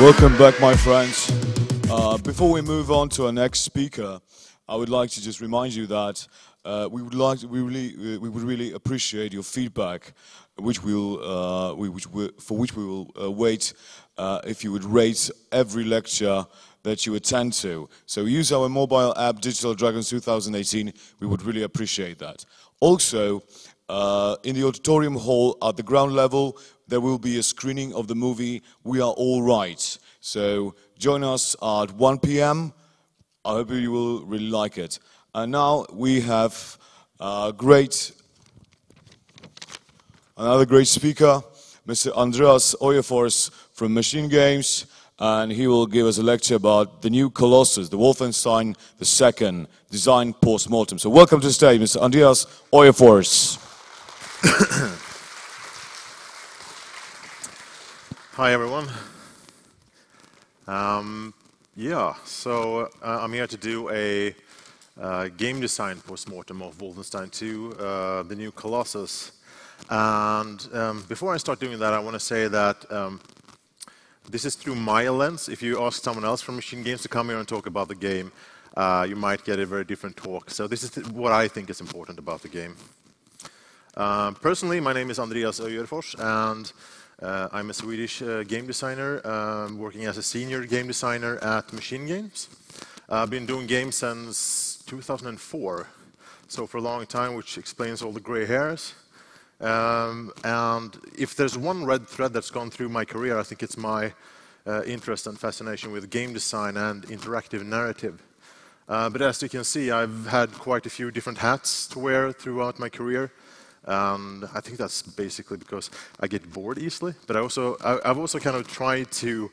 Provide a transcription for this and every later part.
Welcome back, my friends. Before we move on to our next speaker, I would like to just remind you that we would really appreciate your feedback, for which we will wait if you would rate every lecture that you attend to. So use our mobile app, Digital Dragons 2018. We would really appreciate that. Also, in the auditorium hall at the ground level, there will be a screening of the movie We Are All Right. So join us at 1 p.m. I hope you will really like it. And now we have another great speaker, Mr. Andreas Öjerfors from MachineGames, and he will give us a lecture about the new Colossus, the Wolfenstein II, design post-mortem. So welcome to the stage, Mr. Andreas Öjerfors. Hi everyone. So I'm here to do a game design post-mortem of Wolfenstein II, the new Colossus. And before I start doing that, I want to say that this is through my lens. If you ask someone else from MachineGames to come here and talk about the game, you might get a very different talk. So this is what I think is important about the game. Personally, my name is Andreas Öjerfors, and I'm a Swedish game designer, working as a senior game designer at MachineGames. I've been doing games since 2004, so for a long time, which explains all the gray hairs. And if there's one red thread that's gone through my career, I think it's my interest and fascination with game design and interactive narrative. But as you can see, I've had quite a few different hats to wear throughout my career. And I think that's basically because I get bored easily. But I've also kind of tried to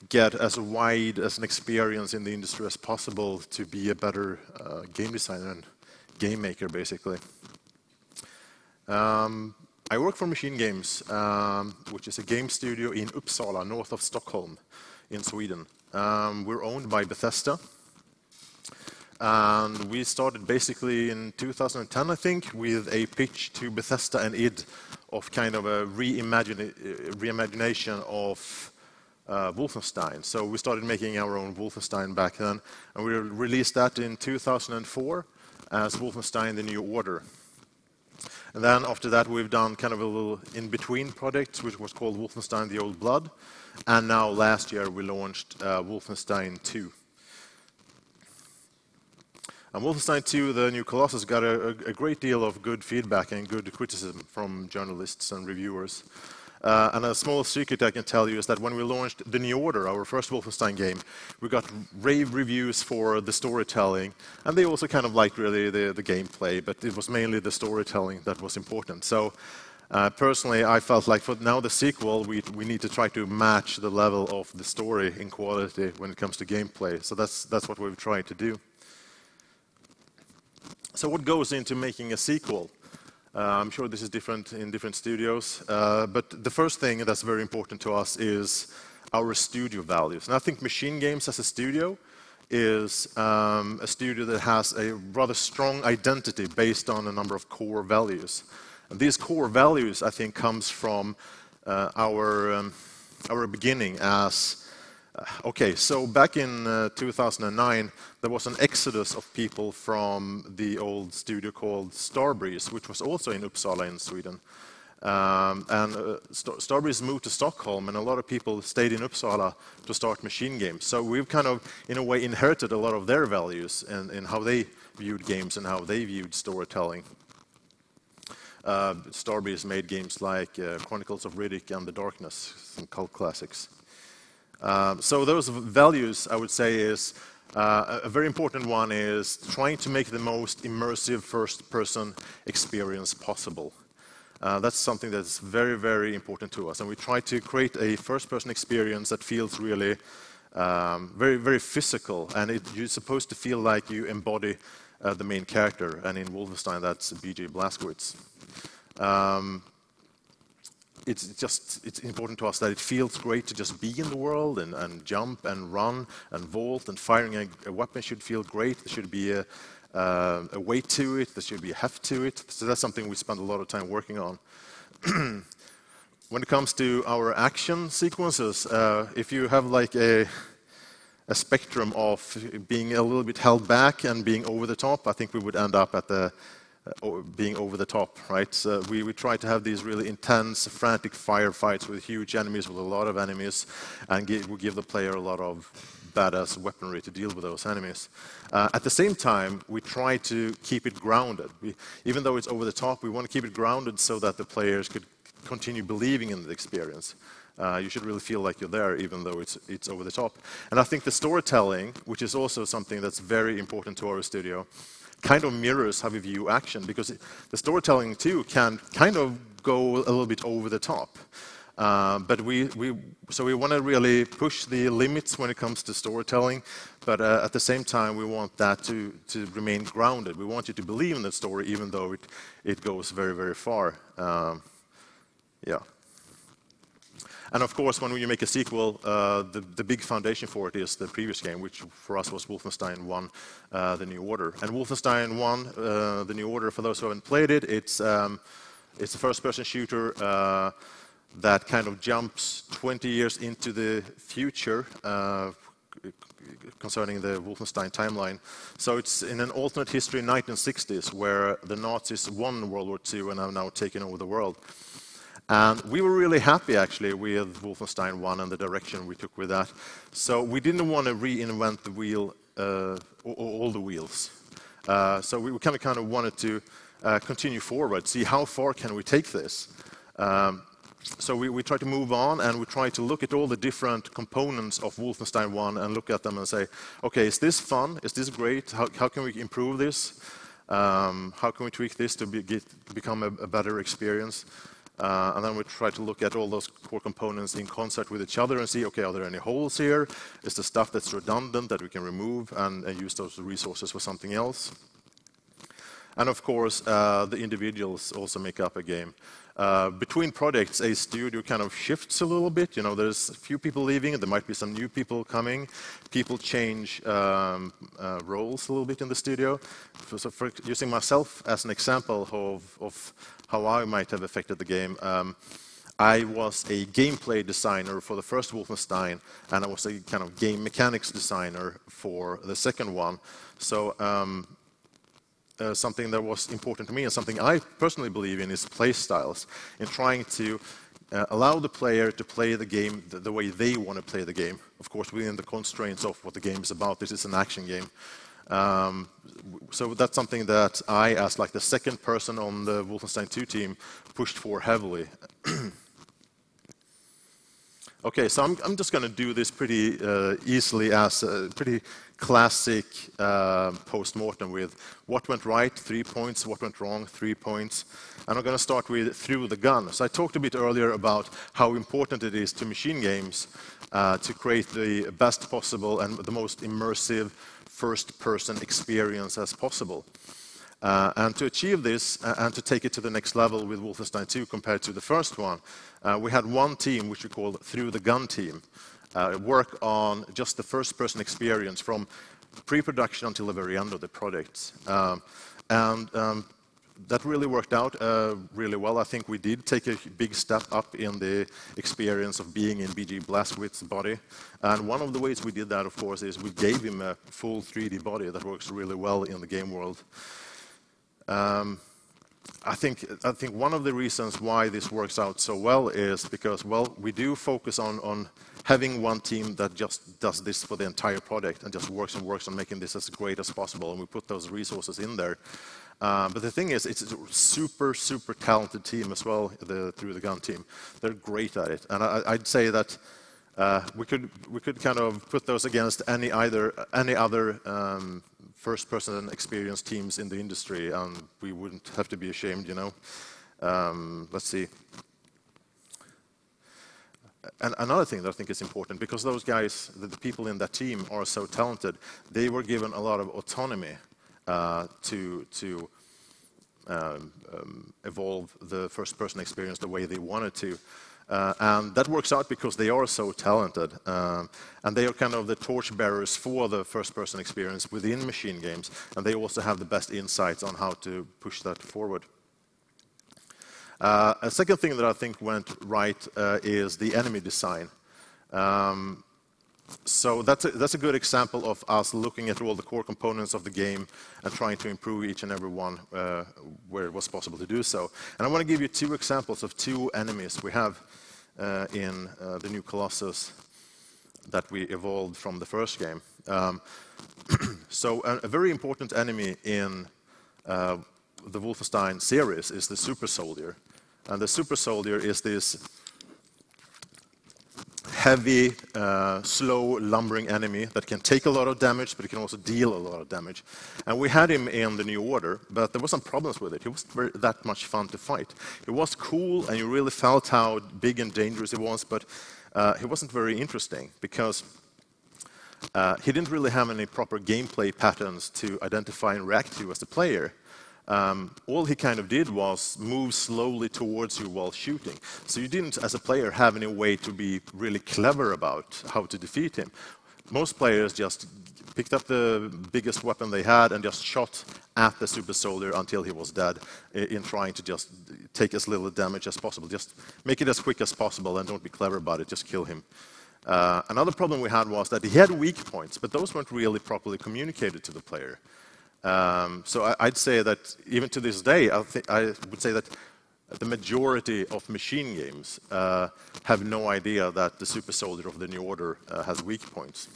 get as wide as an experience in the industry as possible to be a better game designer and game maker, basically. I work for MachineGames, which is a game studio in Uppsala, north of Stockholm, in Sweden. We're owned by Bethesda. And we started basically in 2010, I think, with a pitch to Bethesda and id of kind of a reimagination of Wolfenstein. So we started making our own Wolfenstein back then, and we released that in 2004 as Wolfenstein: The New Order. And then after that, we've done kind of a little in-between project, which was called Wolfenstein: The Old Blood. And now last year, we launched Wolfenstein II. And Wolfenstein II, the new Colossus, got a great deal of good feedback and good criticism from journalists and reviewers. And a small secret I can tell you is that when we launched The New Order, our first Wolfenstein game, we got rave reviews for the storytelling, and they also kind of liked really the gameplay, but it was mainly the storytelling that was important. So personally, I felt like for now the sequel, we need to try to match the level of the story in quality when it comes to gameplay. So that's what we've tried to do. So what goes into making a sequel? I'm sure this is different in different studios, but the first thing that's very important to us is our studio values. And I think MachineGames as a studio is a studio that has a rather strong identity based on a number of core values. And these core values, I think, comes from our beginning as okay, so back in 2009, there was an exodus of people from the old studio called Starbreeze, which was also in Uppsala in Sweden. Starbreeze moved to Stockholm, and a lot of people stayed in Uppsala to start MachineGames. So we've kind of, in a way, inherited a lot of their values in how they viewed games and how they viewed storytelling. Starbreeze made games like Chronicles of Riddick and The Darkness, some cult classics. So those values, I would say, is a very important one is trying to make the most immersive first-person experience possible. That's something that's very, very important to us. And we try to create a first-person experience that feels really very, very physical. And you're supposed to feel like you embody the main character. And in Wolfenstein, that's B.J. Blazkowicz. It's important to us that it feels great to just be in the world and jump and run and vault, and firing a weapon should feel great. There should be a weight to it. There should be a heft to it. So that's something we spend a lot of time working on. When it comes to our action sequences, if you have like a spectrum of being a little bit held back and being over the top, I think we would end up at the being over the top, right? So we try to have these really intense, frantic firefights with huge enemies, with a lot of enemies, and we give the player a lot of badass weaponry to deal with those enemies. At the same time, we try to keep it grounded. Even though it's over the top, we want to keep it grounded so that the players could continue believing in the experience. You should really feel like you're there, even though it's over the top. And I think the storytelling, which is also something that's very important to our studio, kind of mirrors how we view action, because the storytelling too can kind of go a little bit over the top. But we want to really push the limits when it comes to storytelling, but at the same time we want that to remain grounded. We want you to believe in the story, even though it goes very, very far. Yeah. And of course, when you make a sequel, the big foundation for it is the previous game, which for us was Wolfenstein I, The New Order. And Wolfenstein I, The New Order, for those who haven't played it, it's a first-person shooter that kind of jumps 20 years into the future concerning the Wolfenstein timeline. So it's in an alternate history, 1960s, where the Nazis won World War II and have now taken over the world. And we were really happy, actually, with Wolfenstein I and the direction we took with that. So we didn't want to reinvent the wheel, all the wheels. So we kind of wanted to continue forward, see how far can we take this. So we try to move on, and we try to look at all the different components of Wolfenstein I and look at them and say, okay, is this fun? Is this great? How can we improve this? How can we tweak this to become a better experience? And then we try to look at all those core components in concert with each other and see, okay, are there any holes here? Is there stuff that's redundant that we can remove and use those resources for something else? And of course, the individuals also make up a game. Between projects, a studio kind of shifts a little bit. You know, there's a few people leaving, there might be some new people coming. People change roles a little bit in the studio. So for using myself as an example of how I might have affected the game, I was a gameplay designer for the first Wolfenstein, and I was a kind of game mechanics designer for the second one. So something that was important to me and something I personally believe in is play styles, in trying to allow the player to play the game the way they want to play the game. Of course, within the constraints of what the game is about. This is an action game. So that's something that I, as like the second person on the Wolfenstein II team, pushed for heavily. Okay, so I'm just going to do this pretty easily as a pretty classic post-mortem with what went right, 3 points, what went wrong, 3 points. And I'm going to start with through the gun. So I talked a bit earlier about how important it is to MachineGames to create the best possible and the most immersive first-person experience as possible. And to achieve this and to take it to the next level with Wolfenstein II compared to the first one, we had one team which we called Through the Gun team, work on just the first-person experience from pre-production until the very end of the project. That really worked out really well. I think we did take a big step up in the experience of being in BG Blazkowicz's body. And one of the ways we did that, of course, is we gave him a full 3D body that works really well in the game world. I think one of the reasons why this works out so well is because, well, we do focus on having one team that just does this for the entire project and just works on making this as great as possible, and we put those resources in there. But the thing is, it's a super, super talented team as well, the Through the Gun team. They're great at it, and I'd say that we could kind of put those against any other first-person experience teams in the industry, and we wouldn't have to be ashamed, you know. Let's see. And another thing that I think is important, because those guys, the people in that team are so talented, they were given a lot of autonomy to evolve the first-person experience the way they wanted to. And that works out because they are so talented. And they are kind of the torchbearers for the first-person experience within MachineGames. And they also have the best insights on how to push that forward. A second thing that I think went right is the enemy design. So that's a good example of us looking at all the core components of the game and trying to improve each and every one where it was possible to do so. And I want to give you two examples of two enemies we have in the new Colossus that we evolved from the first game. So a very important enemy in the Wolfenstein series is the Super Soldier. And the Super Soldier is this heavy, slow, lumbering enemy that can take a lot of damage, but it can also deal a lot of damage. And we had him in the New Order, but there were some problems with it. He wasn't that much fun to fight. It was cool, and you really felt how big and dangerous it was, but he wasn't very interesting because he didn't really have any proper gameplay patterns to identify and react to as a player. All he kind of did was move slowly towards you while shooting. So you didn't, as a player, have any way to be really clever about how to defeat him. Most players just picked up the biggest weapon they had and just shot at the Super Soldier until he was dead, in trying to just take as little damage as possible. Just make it as quick as possible and don't be clever about it, just kill him. Another problem we had was that he had weak points, but those weren't really properly communicated to the player. So I'd say that even to this day, I would say that the majority of MachineGames have no idea that the Super Soldier of the New Order has weak points.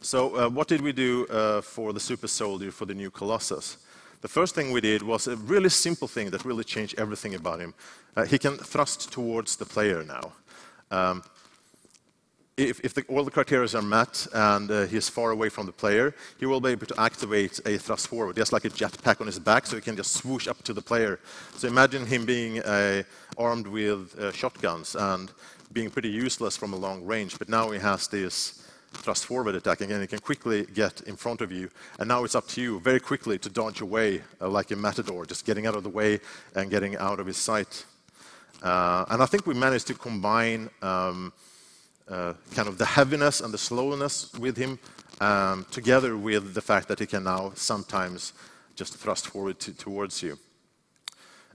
So what did we do for the Super Soldier for the new Colossus? The first thing we did was a really simple thing that really changed everything about him. He can thrust towards the player now. If all the criteria are met and he's far away from the player, he will be able to activate a thrust forward, just like a jetpack on his back, so he can just swoosh up to the player. So imagine him being armed with shotguns and being pretty useless from a long range, but now he has this thrust forward attack, and he can quickly get in front of you. And now it's up to you very quickly to dodge away like a matador, just getting out of the way and getting out of his sight. And I think we managed to combine kind of the heaviness and the slowness with him, together with the fact that he can now sometimes just thrust forward towards you.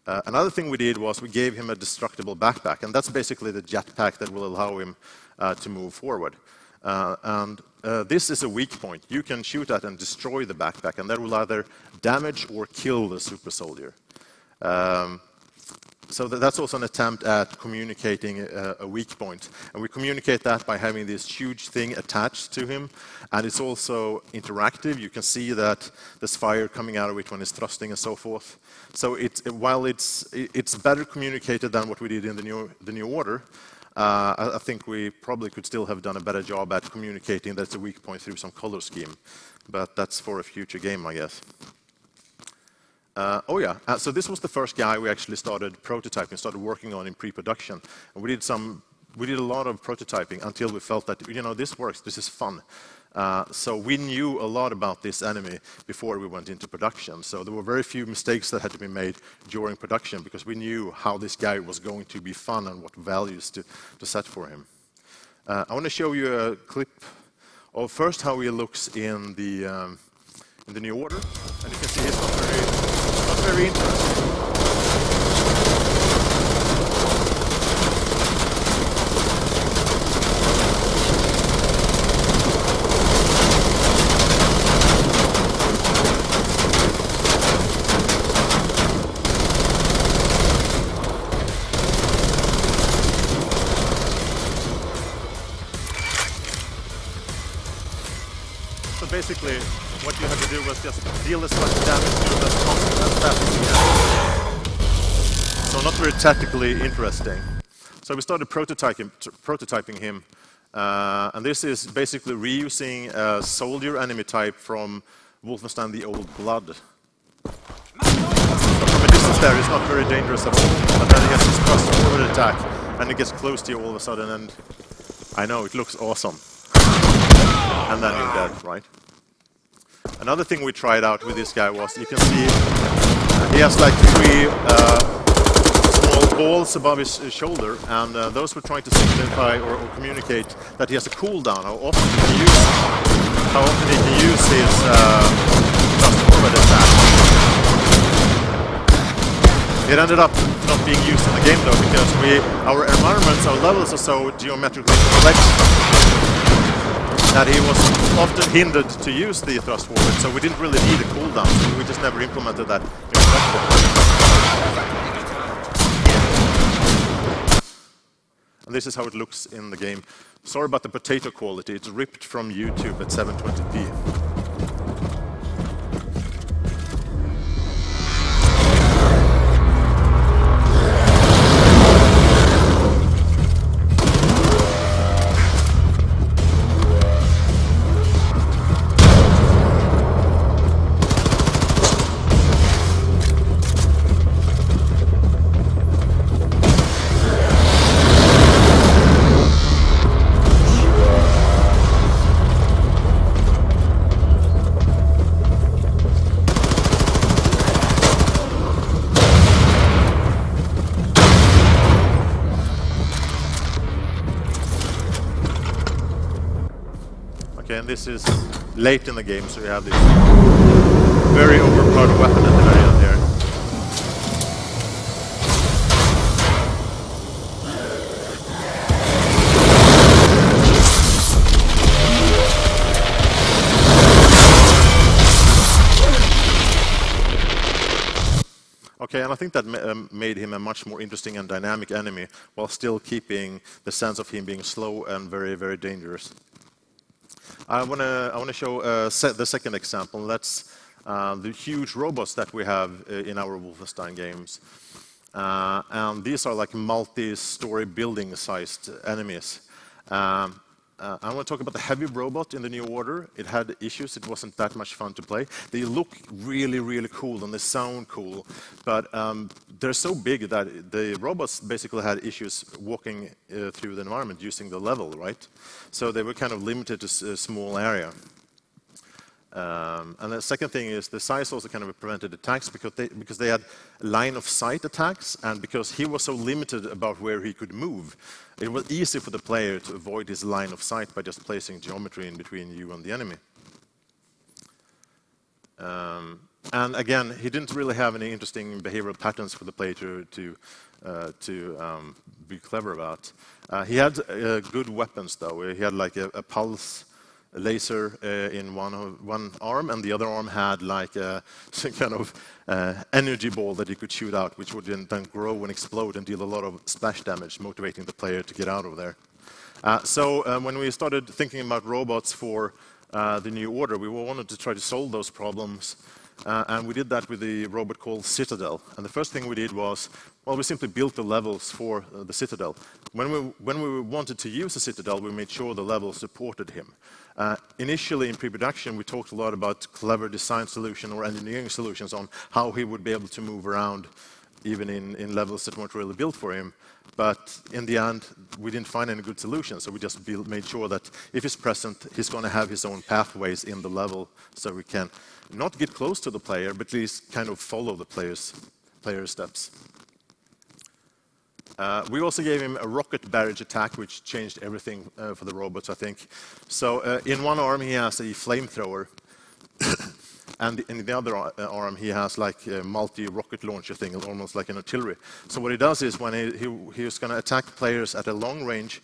Another thing we did was we gave him a destructible backpack, and that's basically the jetpack that will allow him to move forward. This is a weak point. You can shoot at and destroy the backpack, and that will either damage or kill the Super Soldier. So that's also an attempt at communicating a weak point. And we communicate that by having this huge thing attached to him. And it's also interactive. You can see that there's fire coming out of it when it's thrusting and so forth. So while it's better communicated than what we did in the new Order, I think we probably could still have done a better job at communicating that it's a weak point through some color scheme. But that's for a future game, I guess. So this was the first guy we actually started prototyping, started working on in pre-production. And we did a lot of prototyping until we felt that, you know, this works, this is fun. So we knew a lot about this enemy before we went into production. So there were very few mistakes that had to be made during production because we knew how this guy was going to be fun and what values to set for him. I want to show you a clip of first how he looks in the New Order. And you can see it's not very interesting. So basically, what you had to do was just deal as much damage to him as fast as you can. So not very tactically interesting. So we started prototyping him. And this is basically reusing a soldier enemy type from Wolfenstein the Old Blood. So from a distance there, it's not very dangerous at all. But then he has this thrust forward attack, and it gets close to you all of a sudden, and I know, it looks awesome. And then you're dead, right? Another thing we tried out with this guy was, you can see, he has like 3 small balls above his shoulder, and those were trying to signify or communicate that he has a cooldown, how often he can use his thrust forward attack. It ended up not being used in the game though, because our environments, our levels are so geometrically complex that he was often hindered to use the thrust forward, so we didn't really need a cooldown, so we just never implemented that in production. And this is how it looks in the game. Sorry about the potato quality, it's ripped from YouTube at 720p. And this is late in the game, so you have this very overpowered weapon at the very end here. Okay, and I think that made him a much more interesting and dynamic enemy, while still keeping the sense of him being slow and very, very dangerous. I want to show the second example. That's the huge robots that we have in our Wolfenstein games. And these are like multi-story building-sized enemies. I want to talk about the heavy robot in the New Order. It had issues. It wasn't that much fun to play. They look really, really cool, and they sound cool. But they're so big that the robots basically had issues walking through the environment using the level, right? So they were kind of limited to a small area. And the second thing is the size also kind of prevented attacks because they had line of sight attacks, and because he was so limited about where he could move, it was easy for the player to avoid his line of sight by just placing geometry in between you and the enemy. And again, he didn't really have any interesting behavioral patterns for the player to be clever about. He had good weapons though. He had like a pulse laser in one arm, and the other arm had like some kind of energy ball that he could shoot out, which would then grow and explode and deal a lot of splash damage, motivating the player to get out of there. So when we started thinking about robots for the New Order, we wanted to try to solve those problems. And we did that with the robot called Citadel. And the first thing we did was, well, we simply built the levels for the Citadel. When we wanted to use the Citadel, we made sure the level supported him. Initially, in pre-production, we talked a lot about clever design solutions or engineering solutions on how he would be able to move around, even in levels that weren't really built for him. But in the end, we didn't find any good solutions, so we just made sure that if he's present, he's going to have his own pathways in the level, so we can not get close to the player, but at least kind of follow the player's steps. We also gave him a rocket barrage attack, which changed everything for the robots, I think. So in one arm, he has a flamethrower. And in the other arm, he has like a multi-rocket launcher thing, almost like an artillery. So what he does is when he's going to attack players at a long range,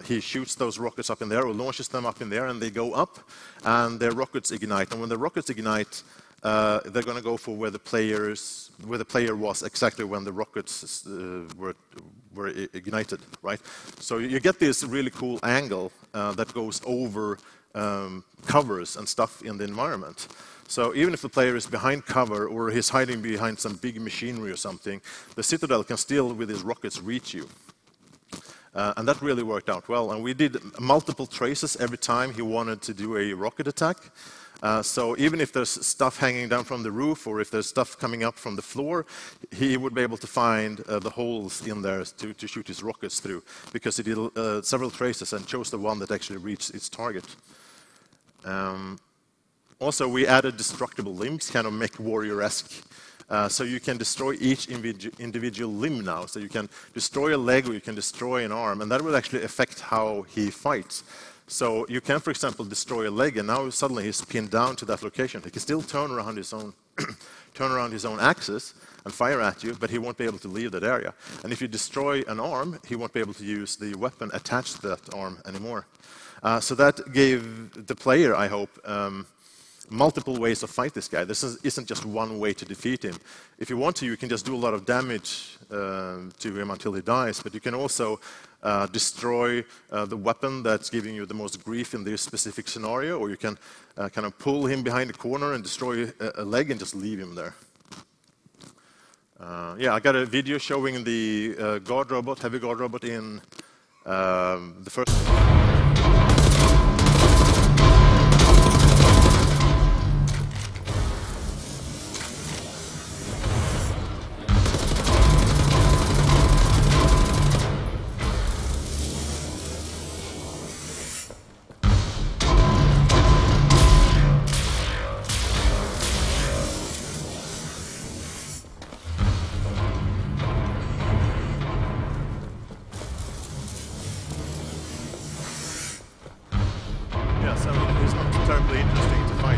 he shoots those rockets up in there or launches them up in there, and they go up, and their rockets ignite. And when the rockets ignite, they're going to go for where the player was exactly when the rockets were ignited, right? So you get this really cool angle that goes over covers and stuff in the environment. So even if the player is behind cover or he's hiding behind some big machinery or something, the Citadel can still, with his rockets, reach you. And that really worked out well. And we did multiple traces every time he wanted to do a rocket attack. So even if there's stuff hanging down from the roof or if there's stuff coming up from the floor, he would be able to find the holes in there to shoot his rockets through, because he did several traces and chose the one that actually reached its target. Also, we added destructible limbs, kind of mech warrior-esque. So you can destroy each individual limb now. So you can destroy a leg or you can destroy an arm, and that will actually affect how he fights. So you can, for example, destroy a leg, and now suddenly he's pinned down to that location. He can still turn around his own, axis and fire at you, but he won't be able to leave that area. And if you destroy an arm, he won't be able to use the weapon attached to that arm anymore. So that gave the player, I hope, multiple ways to fight this guy. This isn't just one way to defeat him. If you want to, you can just do a lot of damage to him until he dies, but you can also destroy the weapon that's giving you the most grief in this specific scenario, or you can kind of pull him behind the corner and destroy a leg and just leave him there. Yeah, I got a video showing the guard robot, heavy guard robot in the first... So it's not terribly interesting to fight.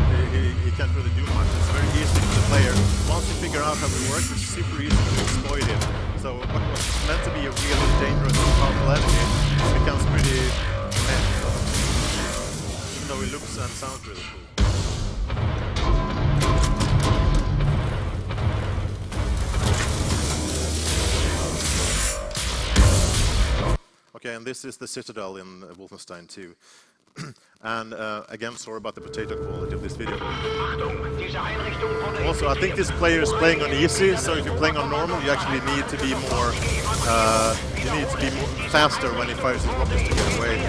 He can't really do much. It's very easy for the player. Once you figure out how it works, it's super easy to exploit him. So what was meant to be a really dangerous and powerful enemy becomes pretty meh. Even though it looks and sounds really cool. Okay, and this is the Citadel in Wolfenstein II. And again, sorry about the potato quality of this video. Also, I think this player is playing on easy, so if you're playing on normal, you actually need to be more, faster when he fires his rockets to get away.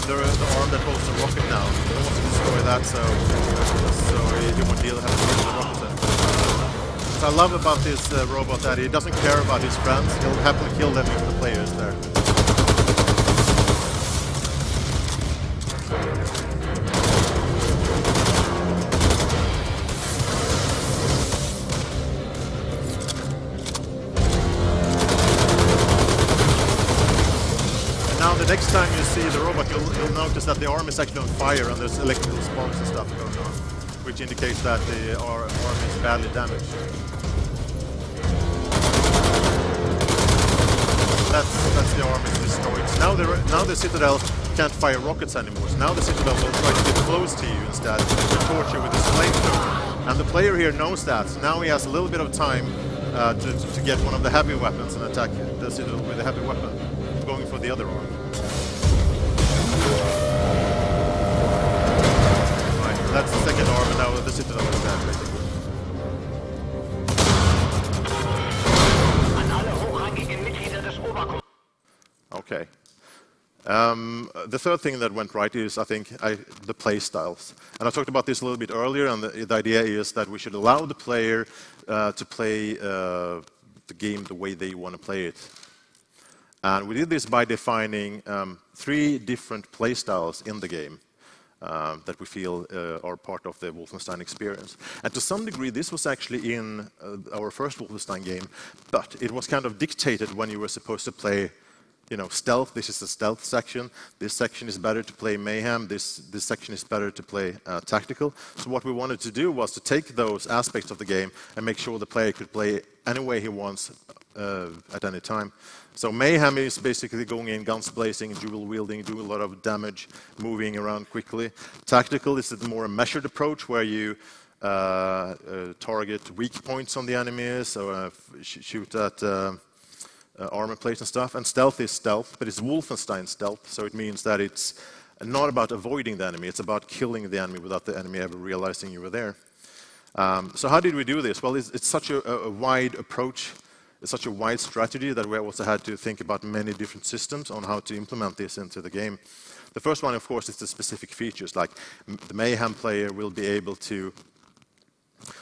The arm that holds the rocket now. He don't want to destroy that, so he won't deal having to deal with the rocket. What I love about this robot that he doesn't care about his friends. He'll happily kill them if the player is there. Next time you see the robot, you'll notice that the arm is actually on fire and there's electrical sparks and stuff going on, which indicates that the arm is badly damaged. That's the arm is destroyed. So now the Citadel can't fire rockets anymore. So now the Citadel will try to get close to you instead to torch you with his flamethrower. And the player here knows that. So now he has a little bit of time to get one of the heavy weapons and attack the Citadel with a heavy weapon, going for the other arm. Right, that's the second arm, and now the Citadel is dead, basically. Okay. The third thing that went right is, I think, the play styles. And I talked about this a little bit earlier, and the idea is that we should allow the player to play the game the way they want to play it. And we did this by defining 3 different play styles in the game that we feel are part of the Wolfenstein experience. And to some degree, this was actually in our first Wolfenstein game, but it was kind of dictated when you were supposed to play, stealth. This is the stealth section. This section is better to play mayhem. This section is better to play tactical. So what we wanted to do was to take those aspects of the game and make sure the player could play any way he wants at any time. So mayhem is basically going in, guns blazing, dual wielding, doing a lot of damage, moving around quickly. Tactical is a more measured approach where you target weak points on the enemies, or shoot at armor plates and stuff. And stealth is stealth, but it's Wolfenstein stealth, so it means that it's not about avoiding the enemy, it's about killing the enemy without the enemy ever realizing you were there. So how did we do this? Well, it's such a wide approach. It's such a wide strategy that we also had to think about many different systems on how to implement this into the game. The first one, of course, is the specific features, like the Mayhem player will be able to,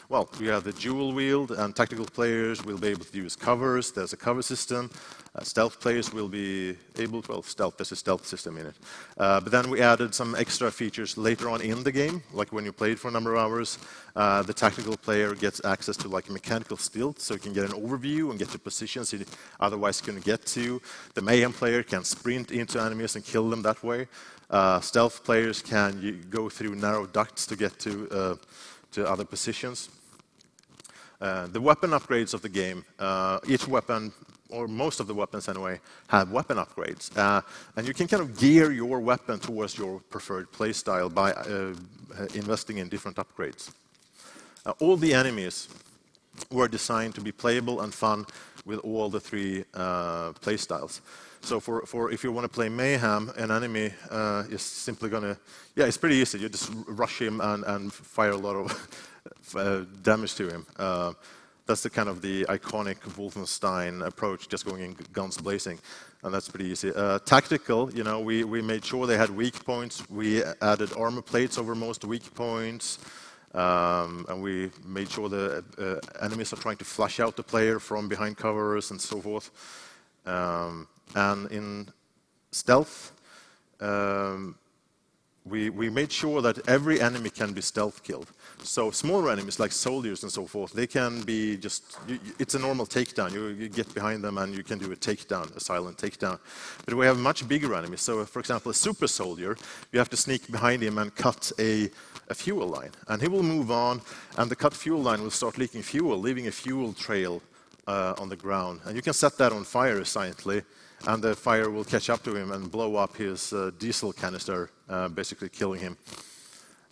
well, we have the dual wield, and tactical players will be able to use covers. There's a cover system. Stealth players will be able to, well, there's a stealth system in it. But then we added some extra features later on in the game, like when you played for a number of hours. The tactical player gets access to like a mechanical stealth, so you can get an overview and get to positions he otherwise couldn't get to. The Mayhem player can sprint into enemies and kill them that way. Stealth players can go through narrow ducts to get to other positions. The weapon upgrades of the game, each weapon, or most of the weapons anyway, have weapon upgrades. And you can kind of gear your weapon towards your preferred playstyle by investing in different upgrades. All the enemies were designed to be playable and fun with all the three playstyles. So for if you want to play Mayhem, an enemy is simply going to, yeah, it's pretty easy. You just rush him and fire a lot of damage to him. That's the kind of the iconic Wolfenstein approach, just going in guns blazing, and that's pretty easy. Tactical, you know, we made sure they had weak points. We added armor plates over most weak points, and we made sure the enemies are trying to flush out the player from behind covers and so forth. And in stealth, we made sure that every enemy can be stealth killed. So smaller enemies like soldiers and so forth, they can be just, it's a normal takedown. You get behind them and you can do a takedown, a silent takedown. But we have much bigger enemies. So for example, a super soldier, you have to sneak behind him and cut a fuel line. And he will move on, and the cut fuel line will start leaking fuel, leaving a fuel trail on the ground. And you can set that on fire silently, and the fire will catch up to him and blow up his diesel canister, basically killing him.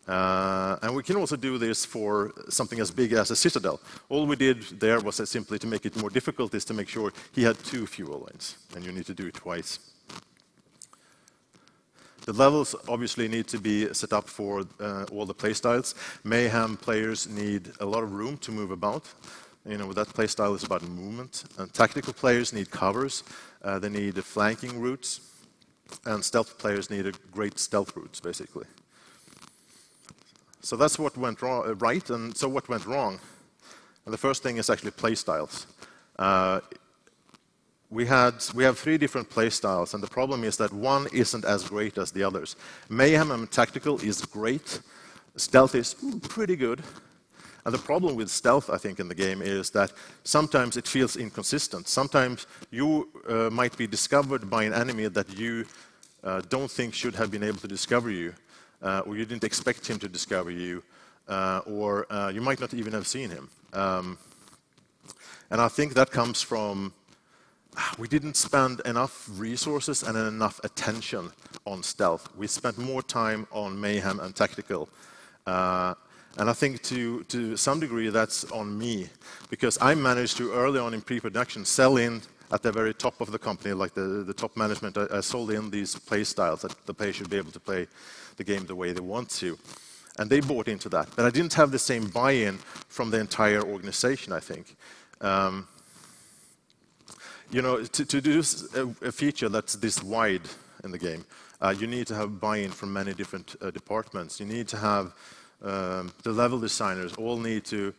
And we can also do this for something as big as a citadel. All we did there was simply to make it more difficult is to make sure he had 2 fuel lines, and you need to do it twice. The levels obviously need to be set up for all the playstyles. Mayhem players need a lot of room to move about. You know, that playstyle is about movement. And tactical players need covers. They need flanking routes. And stealth players need great stealth routes, basically. So that's what went right, and so what went wrong. And the first thing is actually playstyles. We have 3 different playstyles, and the problem is that one isn't as great as the others. Mayhem and Tactical is great. Stealth is pretty good. And the problem with stealth, I think, in the game is that sometimes it feels inconsistent. Sometimes you might be discovered by an enemy that you don't think should have been able to discover you, or you didn't expect him to discover you, or you might not even have seen him. And I think that comes from we didn't spend enough resources and enough attention on stealth. We spent more time on Mayhem and Tactical. And I think to some degree that's on me, because I managed to early on in pre-production sell in at the very top of the company, like the top management. I sold in these play styles that the player should be able to play the game the way they want to. And they bought into that. But I didn't have the same buy-in from the entire organization, I think. You know, to do a feature that's this wide in the game, you need to have buy-in from many different departments. You need to have the level designers all need to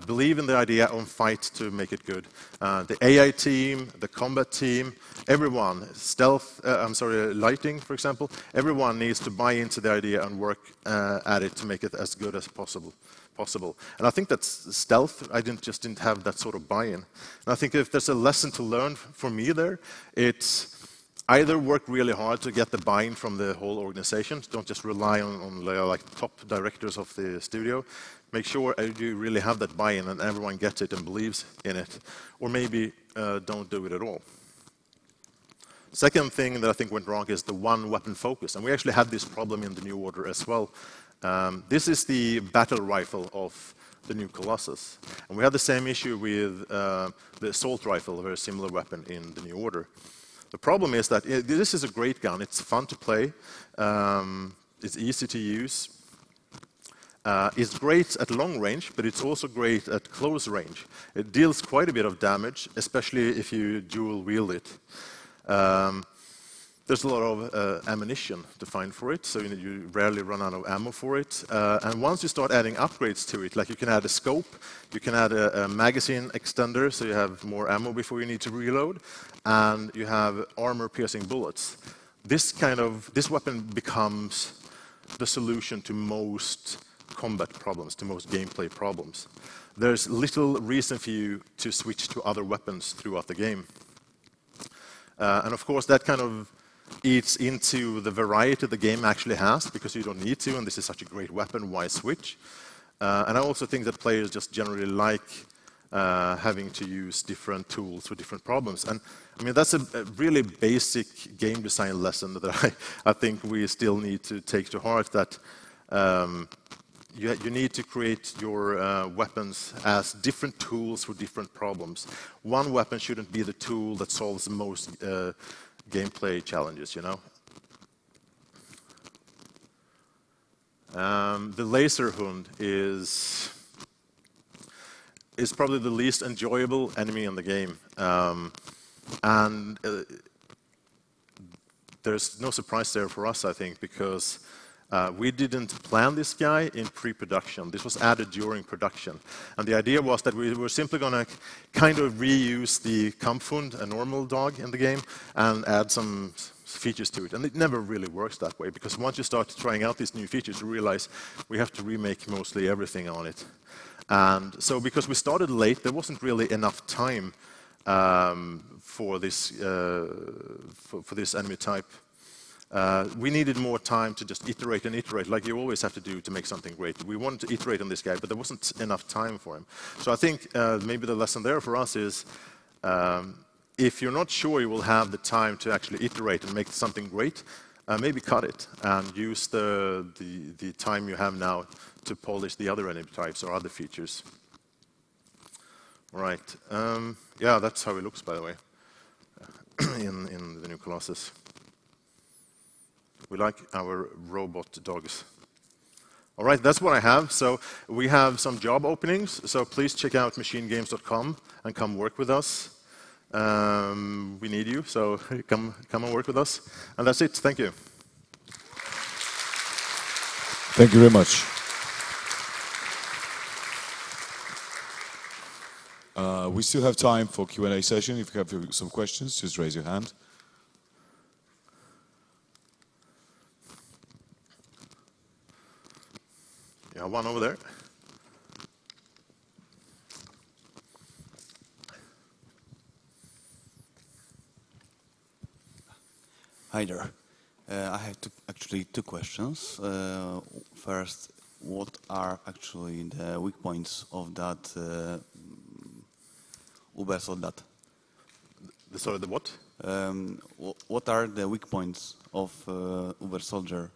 believe in the idea on fight to make it good. The AI team, the combat team, everyone, lighting, for example, everyone needs to buy into the idea and work at it to make it as good as possible. And I think that's stealth. I just didn't have that sort of buy-in. And I think if there's a lesson to learn for me there, it's either work really hard to get the buy-in from the whole organization. Don't just rely on like top directors of the studio. Make sure you really have that buy-in and everyone gets it and believes in it. Or maybe don't do it at all. Second thing that I think went wrong is the one weapon focus. And we actually had this problem in the New Order as well. This is the battle rifle of the new Colossus. And we had the same issue with the assault rifle, a very similar weapon in the New Order. The problem is that this is a great gun. It's fun to play. It's easy to use. It's great at long range, but it's also great at close range. It deals quite a bit of damage, especially if you dual wield it. The there's a lot of ammunition to find for it, so you rarely run out of ammo for it. And once you start adding upgrades to it, like you can add a scope, you can add a magazine extender, so you have more ammo before you need to reload, and you have armor-piercing bullets. This weapon becomes the solution to most combat problems, to most gameplay problems. There's little reason for you to switch to other weapons throughout the game. And of course, that kind of eats into the variety the game actually has, because you don't need to, and this is such a great weapon, why switch? And I also think that players just generally like having to use different tools for different problems. And I mean, that's a really basic game design lesson that I think we still need to take to heart, that you need to create your weapons as different tools for different problems. One weapon shouldn't be the tool that solves the most gameplay challenges, you know? The laser hund is probably the least enjoyable enemy in the game. There's no surprise there for us, I think, because we didn't plan this guy in pre-production. This was added during production. And the idea was that we were simply going to kind of reuse the Kampfhund, a normal dog in the game, and add some features to it. And it never really works that way, because once you start trying out these new features, you realize we have to remake mostly everything on it. And so because we started late, there wasn't really enough time for this enemy type. We needed more time to just iterate and iterate, like you always have to do to make something great. We wanted to iterate on this guy, but there wasn't enough time for him. So I think maybe the lesson there for us is, if you're not sure you will have the time to actually iterate and make something great, maybe cut it and use the time you have now to polish the other enemy types or other features. All right. Yeah, that's how it looks, by the way, in the new Colossus. We like our robot dogs. All right, that's what I have. So we have some job openings, so please check out MachineGames.com and come work with us. We need you, so come and work with us. And that's it. Thank you. Thank you very much. We still have time for Q&A session. If you have some questions, just raise your hand. Yeah, one over there. Hi there. I have actually two questions. First, what are actually the weak points of that Uber-soldat? Sorry, the what? What are the weak points of Uber-soldier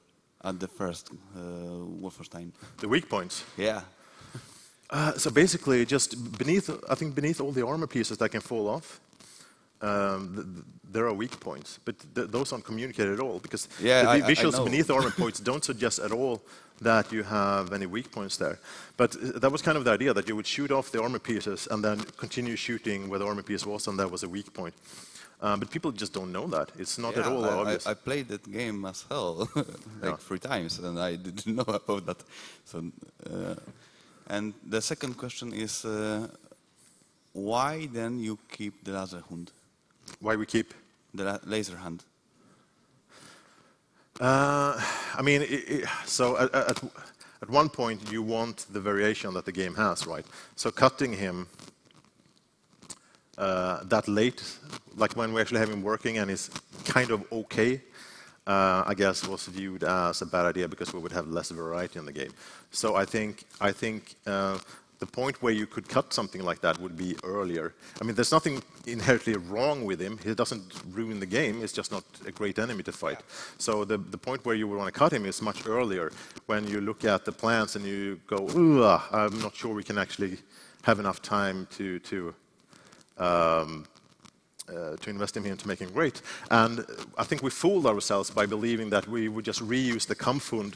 at the first Wolfenstein? The weak points? Yeah. So basically, just beneath all the armor pieces that can fall off, there are weak points, but those aren't communicated at all, because the visuals beneath the armor points don't suggest at all that you have any weak points there. But that was kind of the idea, that you would shoot off the armor pieces and then continue shooting where the armor piece was, and that was a weak point. But people just don't know that. It's not at all obvious. I played that game as hell, like 3 times, and I didn't know about that. So, and the second question is, why then you keep the laser hund? Why we keep? The laser hand. I mean, so at one point you want the variation that the game has, right? So cutting him that late, like when we actually have him working and he's kind of okay, I guess was viewed as a bad idea, because we would have less variety in the game. So I think the point where you could cut something like that would be earlier. I mean, there's nothing inherently wrong with him. He doesn't ruin the game. It's just not a great enemy to fight. So the point where you would want to cut him is much earlier, when you look at the plans and you go, I'm not sure we can actually have enough time to invest in him to make him great. And I think we fooled ourselves by believing that we would just reuse the Kampfhund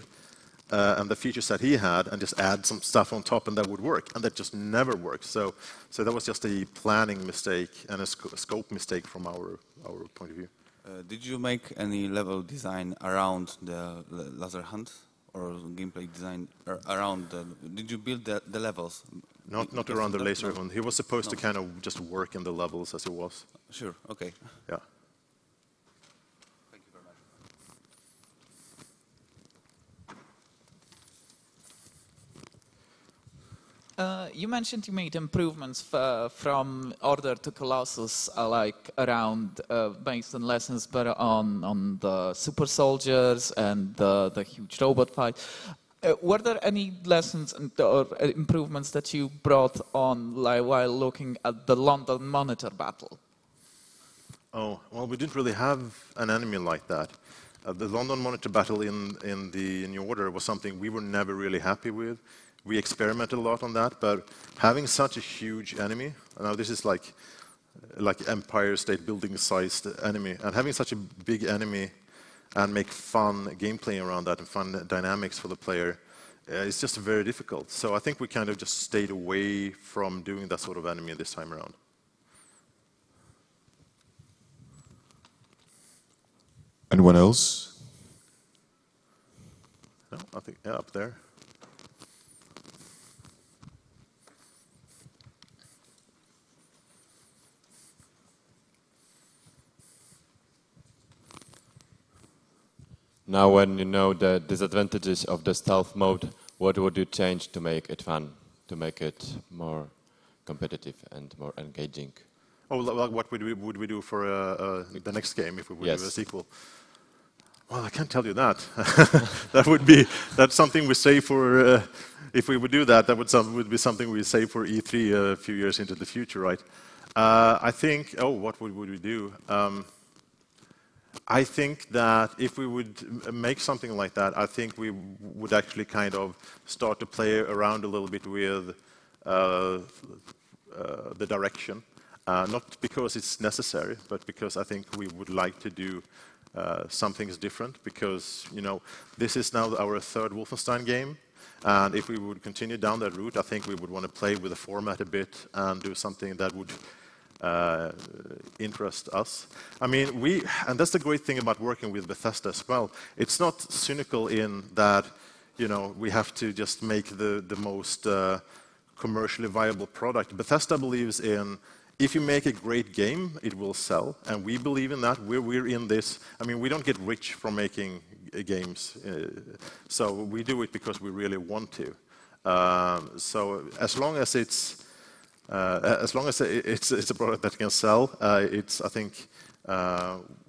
and the features that he had and just add some stuff on top and that would work. And that just never works. So that was just a planning mistake and a scope mistake from our point of view. Did you make any level design around the laser hunt or gameplay design around the? Did you build the levels? Not around the laser hunt. He was supposed to kind of just work in the levels as he was. Sure. Okay. Yeah. Thank you very much. You mentioned you made improvements from Order to Colossus, like around based on lessons, but on the super soldiers and the huge robot fight. Were there any lessons or improvements that you brought on while looking at the London Monitor battle? Oh, well, we didn't really have an enemy like that. The London Monitor battle in the New Order was something we were never really happy with. We experimented a lot on that, but having such a huge enemy, now this is like Empire State Building sized enemy, and having such a big enemy and make fun gameplay around that and fun dynamics for the player, it's just very difficult. So I think we kind of just stayed away from doing that sort of enemy this time around. Anyone else? No, I think, yeah, up there. Now when you know the disadvantages of the stealth mode, what would you change to make it fun, to make it more competitive and more engaging? Oh, like what would we do for the next game if we would do a sequel? Well, I can't tell you that. That's something we say for if we would do that. That would be something we say for E3 a few years into the future, right? I think. Oh, what would we do? I think that if we would make something like that, I think we would actually kind of start to play around a little bit with the direction. Not because it's necessary, but because I think we would like to do some things different. Because, you know, this is now our third Wolfenstein game. And if we would continue down that route, I think we would want to play with the format a bit and do something that would interest us. I mean, and that's the great thing about working with Bethesda as well. It's not cynical in that, you know, we have to just make the most commercially viable product. Bethesda believes in, if you make a great game, it will sell, and we believe in that. We're in this. I mean, we don't get rich from making games, so we do it because we really want to. So as long as it's a product that can sell, I think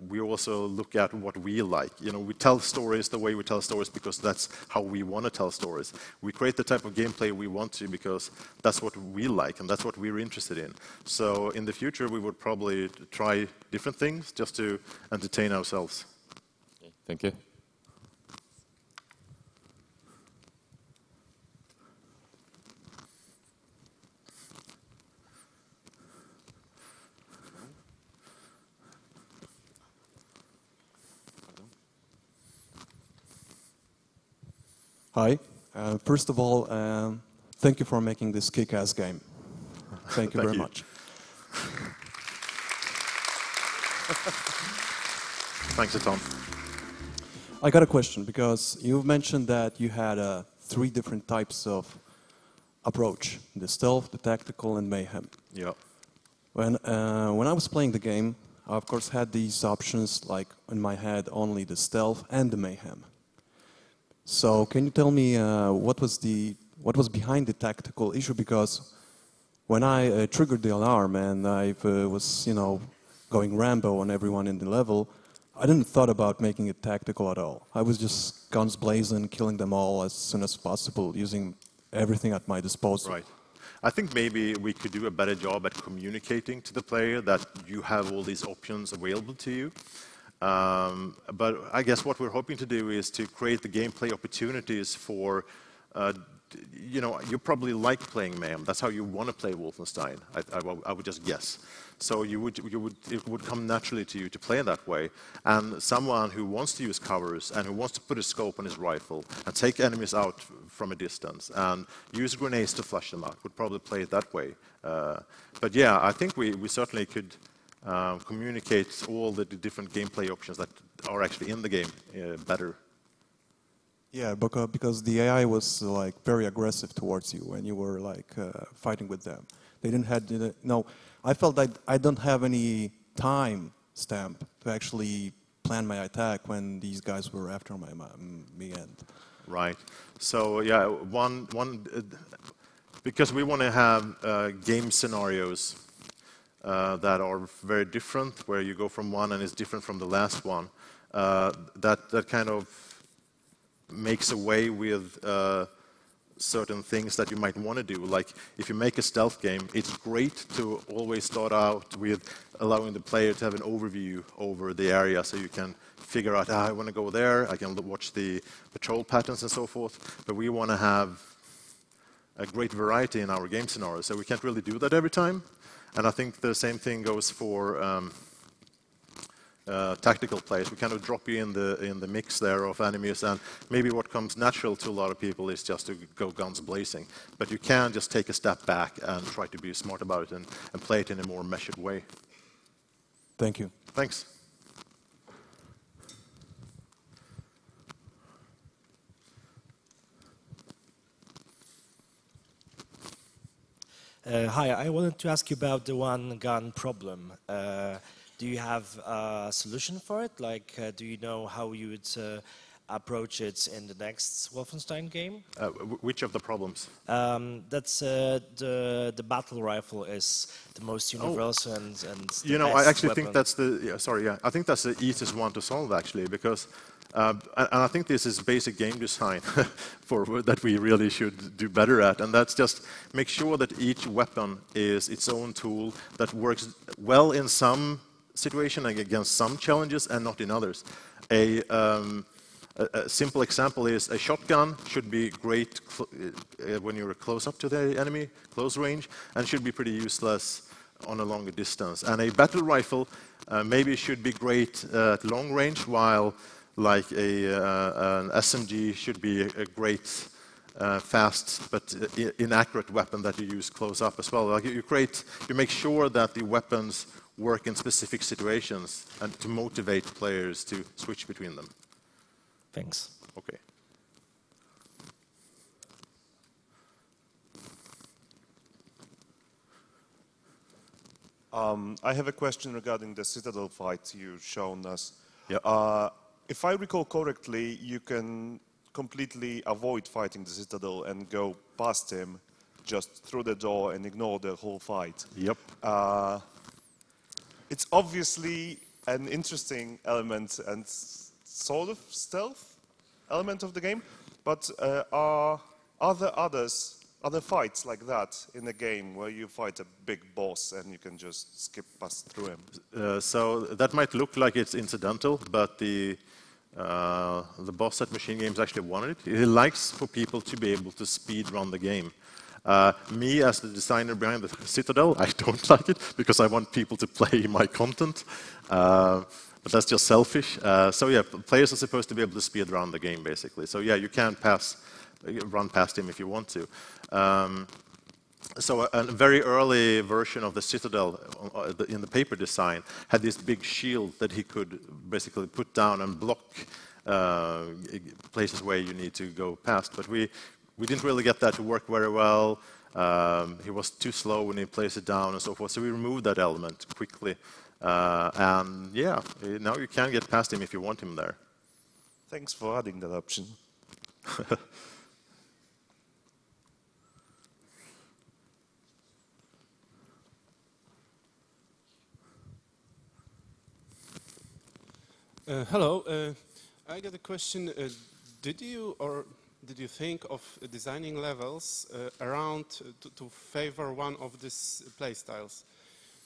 we also look at what we like. You know, we tell stories the way we tell stories because that's how we want to tell stories. We create the type of gameplay we want to because that's what we like and that's what we're interested in. So in the future, we would probably try different things just to entertain ourselves. Okay, thank you. Hi. First of all, thank you for making this kick-ass game. Thank you very much. Thanks a ton. I got a question because you mentioned that you had 3 different types of approach: the stealth, the tactical, and mayhem. Yeah. When I was playing the game, I of course had these options, like in my head only the stealth and the mayhem. So can you tell me what was behind the tactical issue? Because when I triggered the alarm and I was, you know, going Rambo on everyone in the level, I didn't thought about making it tactical at all. I was just guns blazing, killing them all as soon as possible, using everything at my disposal. Right. I think maybe we could do a better job at communicating to the player that you have all these options available to you. But I guess what we're hoping to do is to create the gameplay opportunities for, you know, you probably like playing Mayhem. That's how you want to play Wolfenstein, I would just guess. So it would come naturally to you to play that way. And someone who wants to use covers and who wants to put a scope on his rifle and take enemies out from a distance and use grenades to flush them out would probably play it that way. But yeah, I think we certainly could communicates all the different gameplay options that are actually in the game better. Yeah, because the AI was like very aggressive towards you when you were like fighting with them. They didn't have no. I felt that I don't have any time stamp to actually plan my attack when these guys were after me end. Right. So yeah, because we want to have game scenarios that are very different, where you go from one and it's different from the last one. That kind of makes away with certain things that you might want to do. Like if you make a stealth game, it's great to always start out with allowing the player to have an overview over the area, so you can figure out, I want to go there, I can watch the patrol patterns and so forth. But we want to have a great variety in our game scenarios, so we can't really do that every time. And I think the same thing goes for tactical players. We kind of drop you in the mix there of enemies, and maybe what comes natural to a lot of people is just to go guns blazing. But you can just take a step back and try to be smart about it and play it in a more measured way. Thank you. Thanks. Hi, I wanted to ask you about the one-gun problem. Do you have a solution for it? Like, do you know how you would approach it in the next Wolfenstein game? Which of the problems? That's the battle rifle is the most universal and the you know, best I actually weapon. think that's the I think that's the easiest one to solve, actually, because and I think this is basic game design that we really should do better at, and that's just make sure that each weapon is its own tool that works well in some situation against some challenges and not in others. A simple example is a shotgun should be great when you're close up to the enemy, close range, and should be pretty useless on a longer distance. And a battle rifle maybe should be great at long range, while like an SMG should be a great fast but inaccurate weapon that you use close up as well. Like you make sure that the weapons work in specific situations and to motivate players to switch between them. Thanks. Okay. I have a question regarding the Citadel fight you've shown us. Yeah. If I recall correctly, you can completely avoid fighting the Citadel and go past him just through the door and ignore the whole fight. Yep. It's obviously an interesting element and sort of stealth element of the game, but are there other fights like that in the game where you fight a big boss and you can just skip past through him? So that might look like it's incidental, but the boss at MachineGames actually wanted it. He likes for people to be able to speed run the game. Me, as the designer behind the Citadel, I don't like it because I want people to play my content. But that's just selfish. So yeah, players are supposed to be able to speed run the game, basically. So yeah, you can run past him if you want to. So a very early version of the Citadel in the paper design had this big shield that he could basically put down and block places where you need to go past. But we didn't really get that to work very well. He was too slow when he placed it down and so forth. So we removed that element quickly. And yeah, now you can get past him if you want him there. Thanks for adding that option. Hello. I got a question. Did you think of designing levels around to favor one of these playstyles?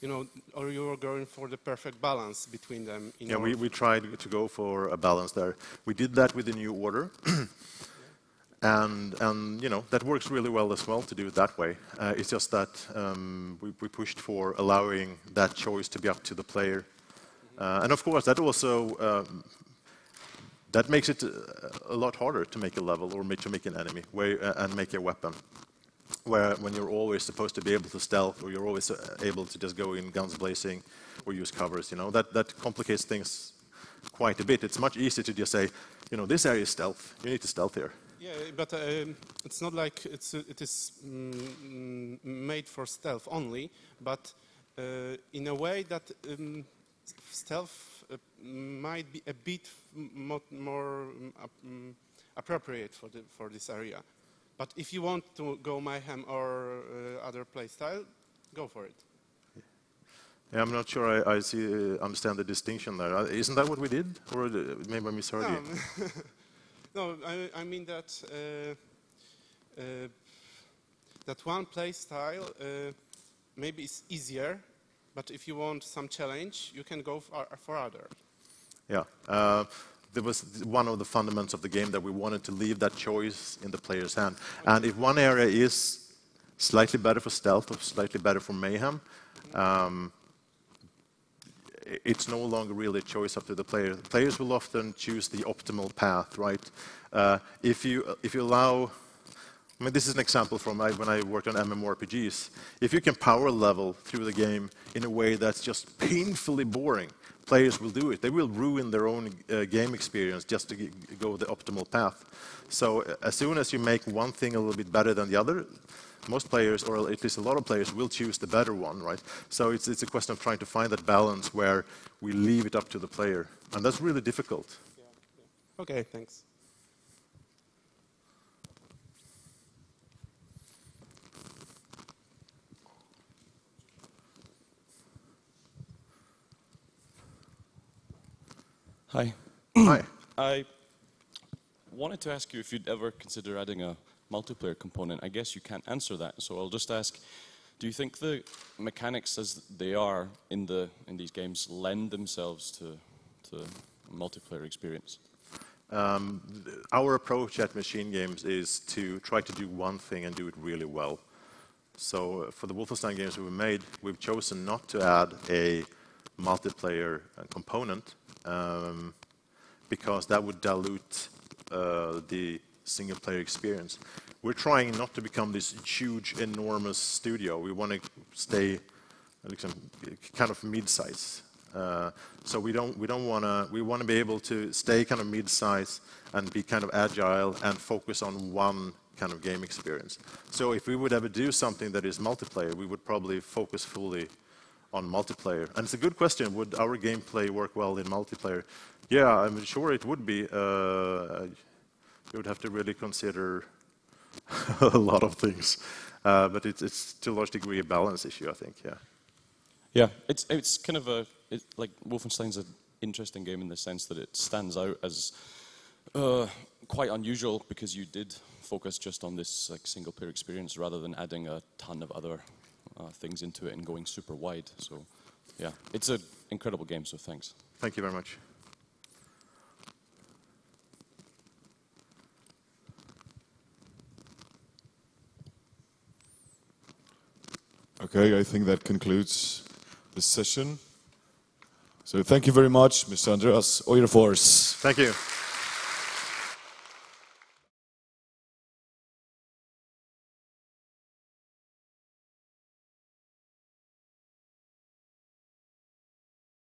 You know, or you were going for the perfect balance between them? Yeah, we tried to go for a balance there. We did that with the new order. And you know, that works really well as well to do it that way. It's just that we pushed for allowing that choice to be up to the player. And of course, that also that makes it a lot harder to make a level or to make an enemy and make a weapon. When you're always supposed to be able to stealth, or you're always able to just go in guns blazing, or use covers. You know, that complicates things quite a bit. It's much easier to just say, you know, this area is stealth. You need to stealth here. Yeah, but it's not like it is made for stealth only, but in a way that stealth might be a bit more appropriate for this area. But if you want to go mayhem or other playstyle, go for it. Yeah, I'm not sure I understand the distinction there. Isn't that what we did? Or maybe I misheard you? No, I mean that that one playstyle maybe is easier, but if you want some challenge, you can go for other. Yeah. There was one of the fundamentals of the game that we wanted to leave that choice in the player's hand. And if one area is slightly better for stealth or slightly better for mayhem, it's no longer really a choice up to the player. Players will often choose the optimal path, right? If you allow, I mean, this is an example from when I worked on MMORPGs. If you can power level through the game in a way that's just painfully boring, players will do it. They will ruin their own game experience just to go the optimal path. So as soon as you make one thing a little bit better than the other, most players, or at least a lot of players, will choose the better one, right? So it's a question of trying to find that balance where we leave it up to the player. And that's really difficult. Yeah, yeah. Okay, thanks. Hi. Hi. I wanted to ask you if you'd ever consider adding a multiplayer component. I guess you can't answer that, so I'll just ask, do you think the mechanics as they are in these games lend themselves to a multiplayer experience? Our approach at MachineGames is to try to do one thing and do it really well. So for the Wolfenstein games we've made, we've chosen not to add a multiplayer component because that would dilute the single-player experience. We're trying not to become this huge, enormous studio. We want to stay kind of mid-size. So we want to be able to stay kind of mid-size and be kind of agile and focus on one kind of game experience. So if we would ever do something that is multiplayer, we would probably focus fully on multiplayer. And it's a good question, would our gameplay work well in multiplayer? Yeah, I'm sure it would be. You would have to really consider a lot of things. But it's to a large degree a balance issue, I think, yeah. Yeah, it's kind of like Wolfenstein's an interesting game in the sense that it stands out as quite unusual because you did focus just on this like single-player experience rather than adding a ton of other things into it and going super wide. So, yeah, it's an incredible game, so thanks. Thank you very much. Okay, I think that concludes this session. So thank you very much, Mr. Andreas Öjerfors. Thank you.